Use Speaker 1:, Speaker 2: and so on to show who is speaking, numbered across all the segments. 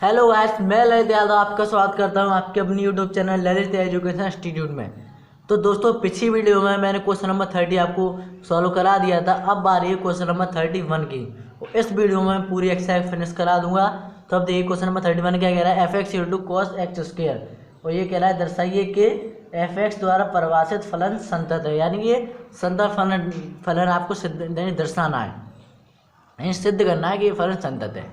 Speaker 1: Hello guys, मैं ललित यादव आपका स्वागत करता हूं आपके अपनी YouTube channel Lalit education institute में। तो दोस्तों, पिछली वीडियो में मैंने क्वेश्चन नंबर 30 आपको सॉल्व करा दिया था। अब बारी है क्वेश्चन नंबर 31 की। और इस वीडियो में मैं पूरी एक्सरसाइज फिनिश करा दूंगा। तो अब देखिए क्वेश्चन नंबर 31 क्या कह रहा है, f x equal to cos x square. और ये कह रहा है दर्शाइए कि एफ एक्स द्वारा परिभाषित फलन संतत है, यानी ये संतत फलन आपको दर्शाना है, यानी सिद्ध करना है कि ये फलन संतत है।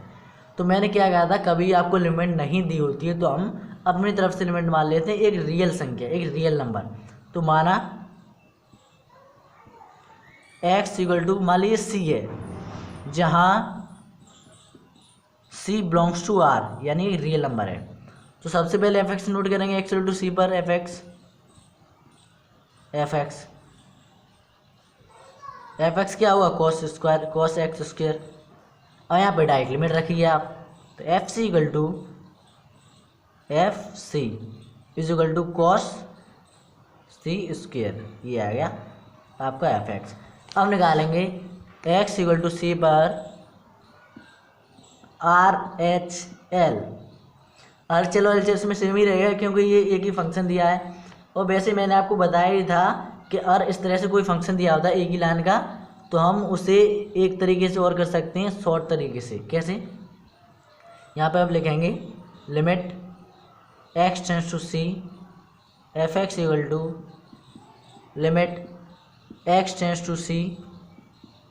Speaker 1: तो मैंने क्या कहा था, कभी आपको लिमिट नहीं दी होती है तो हम अपनी तरफ से लिमिट मान लेते हैं, एक रियल संख्या, एक रियल नंबर। तो माना x इक्वल टू, मान लीजिए c है, जहाँ c बिलोंग्स टू r, यानी एक रियल नंबर है। तो सबसे पहले एफ एक्स नोट करेंगे, x इक्वल टू c पर एफ एक्स क्या हुआ, कॉस एक्स स्क्वायर। और यहाँ पे डायरेक्ट लिमिट रखिए आप, तो f C equal to f c is equal to cos c square, ये आ गया आपका एफ एक्स। अब निकालेंगे एक्स इक्वल टू सी पर R H L. R H L और एल एच एल इसमें सेम ही रहेगा क्योंकि ये एक ही फंक्शन दिया है। और वैसे मैंने आपको बताया ही था कि अगर इस तरह से कोई फंक्शन दिया होता है एक ही लाइन का, तो हम उसे एक तरीके से और कर सकते हैं, शॉर्ट तरीके से। कैसे, यहाँ पे आप लिखेंगे limit x tends to C F x equal to limit x tends to C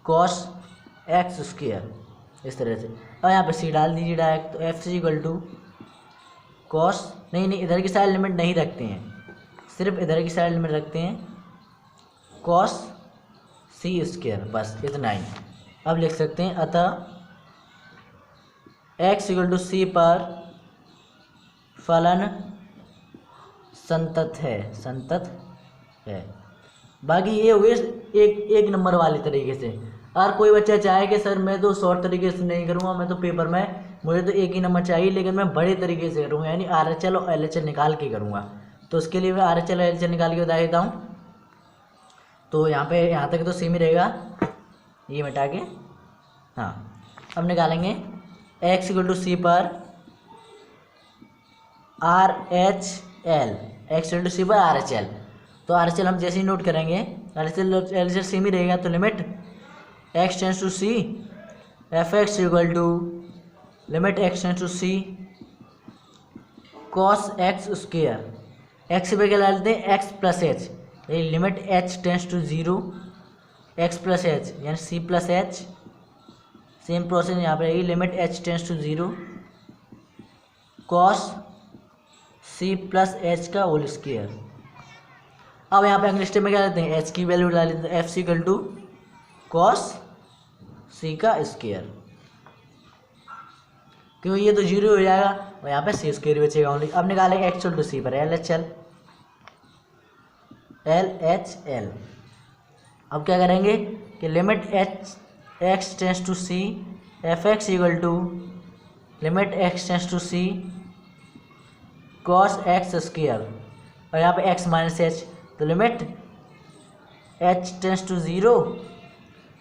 Speaker 1: cos x square, इस तरह से। और यहाँ पे सी डाल दीजिए डायरेक्ट, तो f C equal to cos, नहीं इधर की साइड लिमिट नहीं रखते हैं, सिर्फ इधर की साइड लिमिट रखते हैं, कॉस सी स्क्वायर, बस इतना ही। अब लिख सकते हैं अतः एक्स इक्वल टू सी पर फलन संतत है। बाकी ये हुए एक नंबर वाले तरीके से। और कोई बच्चा चाहे कि सर मैं तो शॉर्ट तरीके से नहीं करूँगा, मैं तो पेपर में मुझे तो एक ही नंबर चाहिए, लेकिन मैं बड़े तरीके से करूँगा, यानी आर एच एल और एल एच एल निकाल के करूँगा। तो उसके लिए मैं आर एच एल और एल एच एल निकाल के बता देता हूँ। तो यहाँ तक तो सेम ही रहेगा, ये मिटा के। हाँ, अब निकालेंगे एक्स इक्वल टू सी पर R H L, X equal to C पर आर एच एल। तो आर एच एल हम जैसे ही नोट करेंगे, आर एच एल सेम ही रहेगा। तो limit x tends to C F x equal to limit x tends to C cos x square. X पे क्या डालते हैं, X plus H, limit H tends to zero X plus H, यानी C plus H. Same process यहाँ पे रहेगी, limit H tends to zero cos c plus h का whole square. अब यहाँ पे अगले स्टेप में क्या लेते हैं, एच की वैल्यू डाल लेते हैं, F C equal to cos C का स्क्वायर, क्योंकि ये तो जीरो हो जाएगा और यहाँ पे सी स्क्वायर बचेगा ओनली। अब निकालेंगे एक्स इक्वल टू सी पर एल एच एल। अब क्या करेंगे कि limit h x tends to C F x equal to limit x tends to C cos x square. और यहाँ पे एक्स माइनस एच, तो limit H tends to zero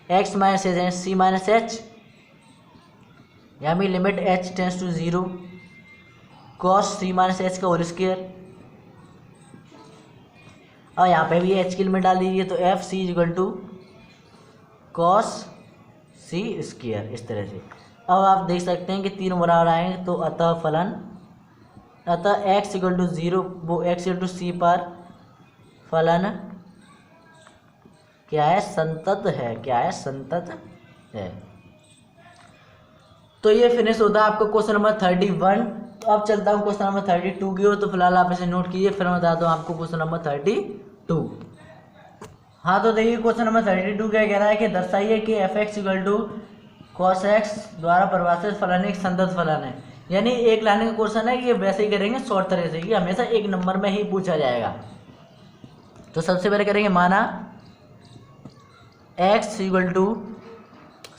Speaker 1: x minus h c minus h, यहाँ भी limit H tends to zero cos c minus h का whole square. और यहाँ पे भी एच की लिमिट डाल दीजिए, तो f C equal to cos c square, इस तरह से। अब आप देख सकते हैं कि तीनों बराबर आएंगे, तो अतः एक्स इक्वल टू जीरो, वो एक्स इक्वल टू सी पर फलन क्या है, संतत है। तो ये फिनिश होता है आपको क्वेश्चन नंबर 31। तो अब चलता हूँ क्वेश्चन नंबर 32 की ओर। तो फिलहाल आप इसे नोट कीजिए, फिर मैं बताता हूँ आपको क्वेश्चन नंबर 32। हाँ, तो देखिए क्वेश्चन नंबर 32 क्या कह रहा है कि दर्शाइए कि f x equal to cos x द्वारा परिभाषित फलन एक संतत फलन है। यानी एक लाइन का क्वेश्चन है कि वैसे ही करेंगे शॉर्ट तरह से, कि हमेशा एक नंबर में ही पूछा जाएगा। तो सबसे पहले करेंगे, माना x equal to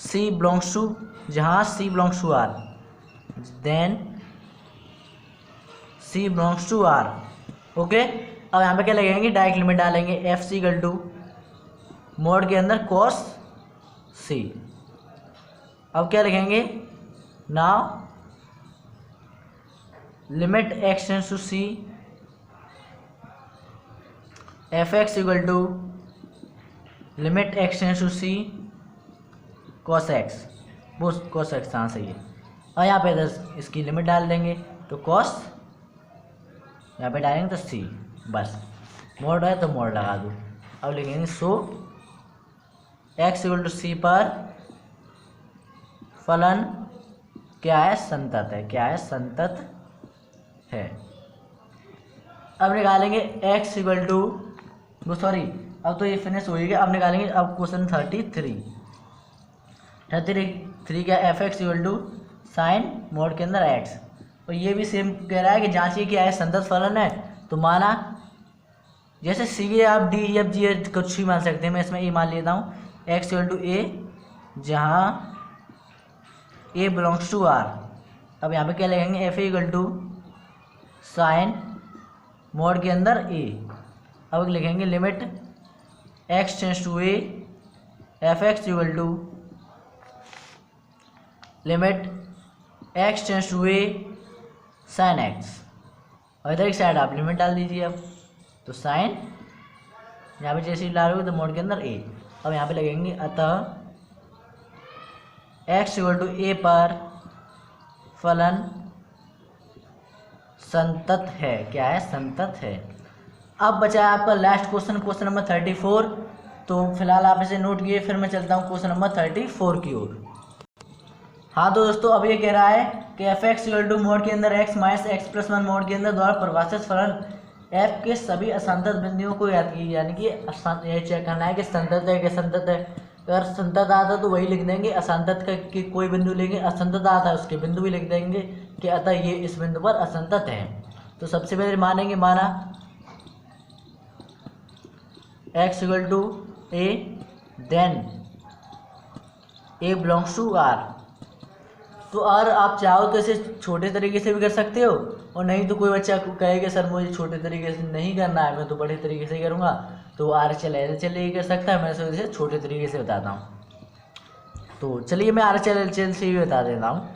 Speaker 1: C belongs to, जहाँ C belongs to R, then C belongs to R. Okay, अब यहाँ पे क्या लगेंगे, डायरेक्ट लिमिट डालेंगे, F C equal to mod के अंदर कॉस सी। अब क्या लिखेंगे, now limit x tends to C F x equal to limit x tends to C cos X, वो कॉस एक्स हाँ सही है। और यहाँ पे इसकी लिमिट डाल देंगे तो कॉस, यहाँ पे डालेंगे तो सी, बस मोड है तो मोड लगा दूँ। अब लिखेंगे सो एक्स इक्वल टू सी पर फलन क्या है, संतत है, क्या है, संतत है। अब निकालेंगे एक्स इक्वल टू, वो सॉरी अब तो ये फिनिश हो गया। अब निकालेंगे अब क्वेश्चन 33 क्या, f x equal to sine mod के अंदर एक्स। और ये भी सेम कह रहा है कि जांचिए कि है संतत फलन है। तो माना जैसे सी के आप डी एफ जी कुछ भी मान सकते हैं, मैं इसमें ए मान लेता हूँ एक्स इक्वल टू ए, जहाँ ए बिलोंग्स टू आर। अब यहाँ पे क्या लगेंगे, f a equal to sine mod के अंदर ए। अब लिखेंगे limit x tends to a f x equal to limit x tends to a sine x. और इधर एक साइड आप लिमिट डाल दीजिए। अब तो साइन यहाँ पे जैसे ही डालोगे तो मोड के अंदर ए। अब यहाँ पे लगेंगे अतः एक्स इक्वल टू ए पर फलन संतत है, क्या है, संतत है। अब बचा है आपका लास्ट क्वेश्चन, क्वेश्चन नंबर 34। तो फिलहाल आप इसे नोट किए, फिर मैं चलता हूँ क्वेश्चन नंबर 34 की ओर। हाँ तो दोस्तों अब ये कह रहा है कि f x equal to mod के अंदर x minus x plus 1 mod के अंदर द्वारा परिभाषित फलन एफ के सभी असंतत बिंदुओं को याद कीजिए। यानी कि ये चेक करना है कि संतत है कि असंतत है। अगर संतत आता तो वही लिख देंगे, असंतत का कि कोई बिंदु लेंगे, असंतत आता है उसके बिंदु भी लिख देंगे कि अतः ये इस बिंदु पर असंतत है। तो सबसे पहले मानेंगे, माना x equal to a then a belongs to R. तो और आप चाहो तो इसे छोटे तरीके से भी कर सकते हो, और नहीं तो कोई बच्चा कहेगा सर मुझे छोटे तरीके से नहीं करना है, मैं तो बड़े तरीके से करूँगा, तो आर एच एल ही कर सकता है। मैं इसे छोटे तरीके से बताता हूँ। तो चलिए मैं आर एच एल से ही बता देता हूँ।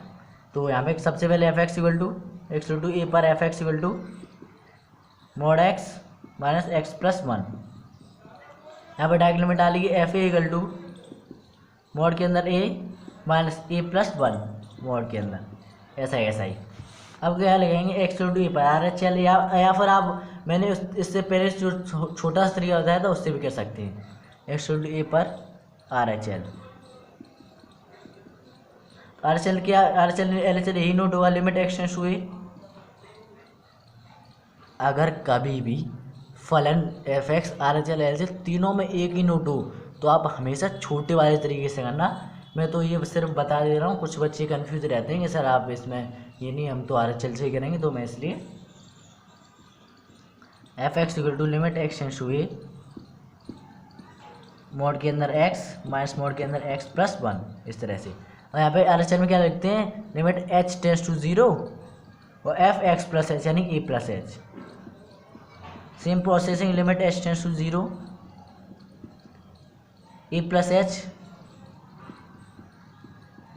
Speaker 1: तो यहाँ पे सबसे पहले एफ एक्स इक्वल टू ए पर f x equal to mod x minus x plus 1। यहाँ पर डायरेक्ट लिमिट डालिए, f a equal to mod के अंदर a minus A plus 1 mod के अंदर, ऐसा ही। अब क्या लगेंगे एक्स टू ए पर आर एच एल, या फिर आप मैंने इससे पहले जो छोटा सा तरीका बताया था उससे भी कर सकते हैं, एक्स टू ए पर R H L. R H L क्या, R H L L H L यही नोट होगा, limit x tends to A. अगर कभी भी फलन F X R H L L H L तीनों में एक ही नोट हो तो आप हमेशा छोटे वाले तरीके से करना। मैं तो ये सिर्फ बता दे रहा हूँ, कुछ बच्चे कंफ्यूज रहते हैं कि सर आप इसमें ये नहीं, हम तो आर एच एल से ही करेंगे। तो मैं इसलिए f x equal to limit x tends to a mod के अंदर एक्स माइनस मोड के अंदर एक्स प्लस 1, इस तरह से। और यहाँ पे आर एच एल में क्या लिखते हैं, लिमिट एच टेंस टू 0 और एफ एक्स प्लस एच यानी A plus H. Same processing, limit H tends to 0 A plus H,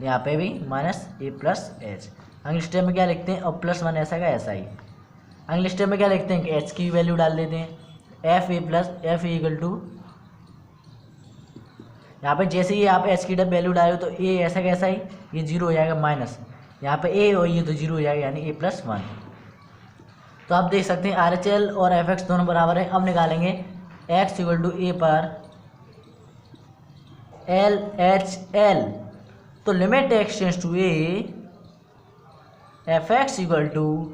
Speaker 1: यहाँ पे भी माइनस ए प्लस एच। अगले स्टेप में क्या लिखते हैं, और प्लस 1 ऐसा का ऐसा ही। अगले स्टेप में क्या लिखते हैं कि एच की वैल्यू डाल देते हैं, f a plus f a equal to, यहाँ पे जैसे ही आप एच की वैल्यू डालो तो ए ऐसा का ऐसा ही, ये 0 हो जाएगा माइनस, यहाँ पे ए और ये तो 0 हो जाएगा यानी ए प्लस 1। तो आप देख सकते हैं आर एच एल और एफ एक्स दोनों बराबर है। अब निकालेंगे एक्स इक्वल टू ए पर एल एच एल। तो limit x tends to a f x equal to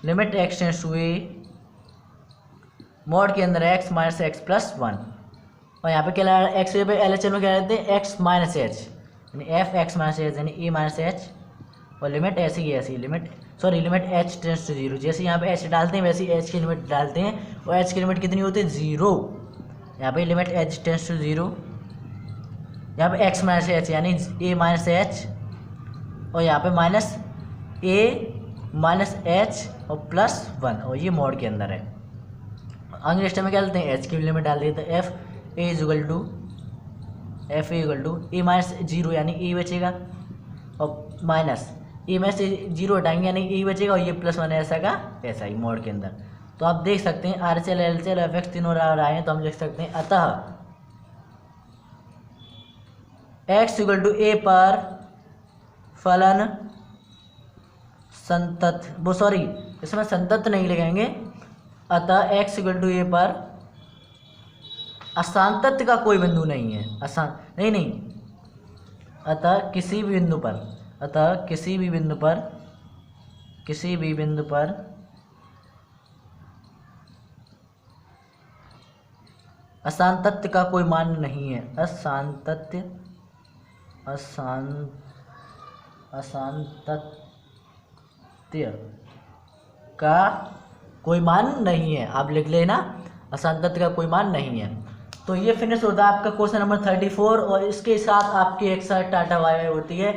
Speaker 1: limit x tends to a mod के अंदर एक्स माइनस एक्स प्लस 1। और यहाँ पे क्या एक्स पे एल एच एल में क्या रहते हैं, एक्स माइनस एच यानी एफ एक्स माइनस एच यानी ए माइनस एच। और लिमिट ऐसी लिमिट एच टेंस टू 0। जैसे यहाँ पे एच डालते हैं वैसे ही एच की लिमिट डालते हैं, और एच की लिमिट कितनी होती है, 0। यहाँ पे लिमिट एच टेंस टू 0, यहाँ पे एक्स माइनस एच यानी ए माइनस एच, और यहाँ पे माइनस ए माइनस एच और प्लस 1, और ये मोड के अंदर है। अगले स्टेप में क्या डालते हैं, एच की लिमिट डाल देते हैं, f a equal to a minus 0 यानी ए बचेगा, और माइनस ए में से 0 हटाएंगे यानी ए बचेगा और ये +1 ऐसा का ऐसा ही मोड के अंदर। तो आप देख सकते हैं RHL LHL FX तीनों आए हैं, तो हम लिख सकते हैं अतः x = a पर फलन संतत इसमें संतत नहीं लिखेंगे, अतः x = a पर असांतत्य का कोई बिंदु नहीं है। नहीं, अतः किसी भी बिंदु पर असांतत्य का कोई मान नहीं है। असांतत्य का कोई मान नहीं है, आप लिख लेना, असांतत्य का कोई मान नहीं है। तो ये फिनिश होता है आपका क्वेश्चन नंबर 34, और इसके साथ आपकी एक्सरसाइज टाटा बाय बाय होती है।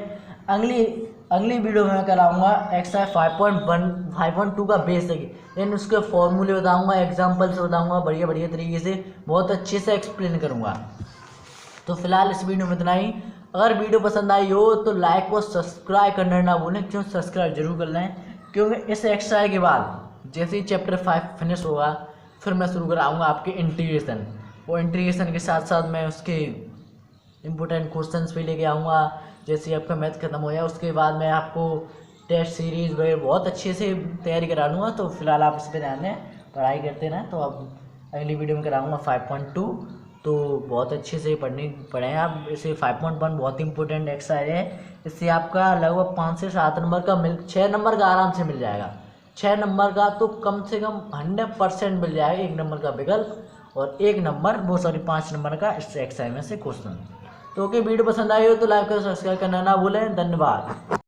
Speaker 1: अगली वीडियो में मैं कराऊंगा एक्सरसाइज 5.2 का बेसिक, यानी उसके फॉर्मूले बताऊंगा, एग्जाम्पल से बताऊंगा, बढ़िया तरीके से बहुत अच्छे से एक्सप्लेन करूंगा। तो फिलहाल इस वीडियो में इतना ही। अगर वीडियो पसंद आई हो तो लाइक और सब्सक्राइब करना ना भूलें, क्यों सब्सक्राइब जरूर कर लें, क्योंकि इस एक्सरसाइज के बाद जैसे ही चैप्टर 5 फिनिश होगा फिर मैं शुरू कराऊंगा आपके इंटीग्रेशन, और इंटीग्रेशन के साथ साथ मैं उसके इम्पोर्टेंट क्वेश्चंस भी लेके आऊँगा। जैसे आपका मैथ खत्म हो जाए उसके बाद मैं आपको टेस्ट सीरीज़ वगैरह बहुत अच्छे से तैयारी करा लूँगा। तो फिलहाल आप इस पर ध्यान दें, पढ़ाई करते रहें। तो अब अगली वीडियो में कराऊँगा 5.2, तो बहुत अच्छे से पढ़ें आप इसे। 5.1 बहुत इंपॉर्टेंट एक्सरसाइज है, इससे आपका लगभग 5 से 7 नंबर का 6 नंबर का आराम से मिल जाएगा। 6 नंबर का तो कम से कम 100% मिल जाएगा, 1 नंबर का विकल्प और 5 नंबर का इस एक्सरसाइज में से क्वेश्चन। तो ओके, वीडियो पसंद आई हो तो लाइक और सब्सक्राइब करना ना भूलें। धन्यवाद।